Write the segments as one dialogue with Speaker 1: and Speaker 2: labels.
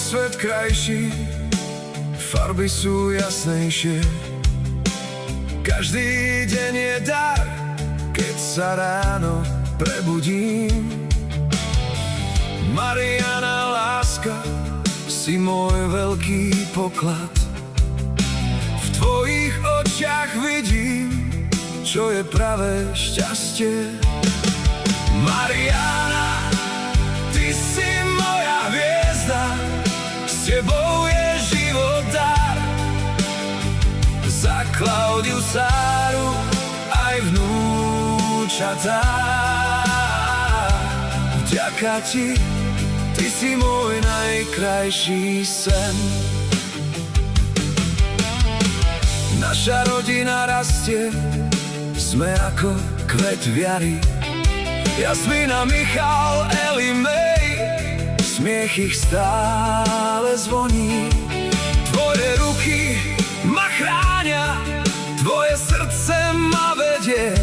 Speaker 1: svet krajší, farby sú jasnejšie. Každý deň je dar, keď sa ráno prebudím. Mariana, láska, si môj veľký poklad. V tvojich očiach vidím, čo je pravé šťastie. Mariana, ty si moja hviezda, s tebou je život dar. Za Klaudiu, Sáru, aj vnúčatá. Vďaka ti, ty si môj najkrajší sen. Naša rodina rastie, sme ako kvet v jari. Jasmina, Michal, Eli, May, smiech ich stále zvoní. Tvoje ruky ma chránia, tvoje srdce ma vedie.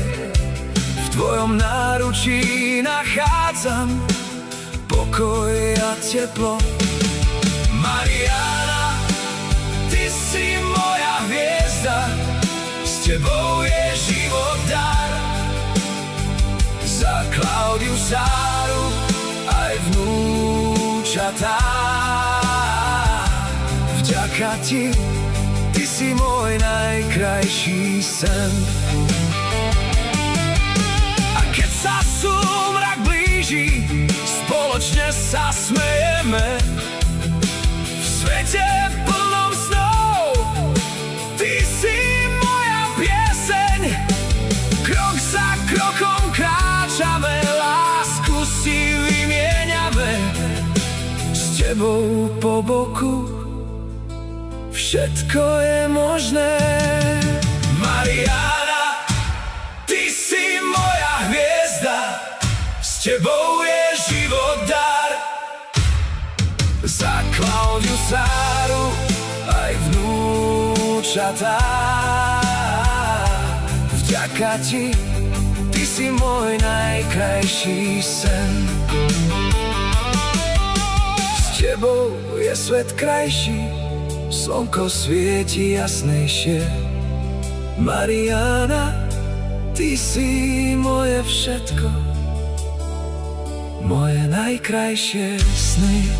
Speaker 1: V tvojom náručí nachádzam pokoj a teplo. Mariana, ty si moja hviezda, s tebou je život dar. Za Klaudiu, Sáru, aj vnúčatá. Vďaka ti, ty si môj najkrajší sen. A keď sa súmrak blíži, spoločne sa smejeme. V svete plnom snov, ty si moja pieseň. Krok za krokom kráčame, lásku si vymieňame. S tebou po boku všetko je možné. Mariana, ty si moja hviezda, s tebou je život dar. Za Klaudiu, Sáru, aj vnúčatá. Vďaka ti, ty si môj najkrajší sen. S tebou je svet krajší, slnko svieti jasnejšie. Mariana, ty si moje všetko, moje najkrajšie sny.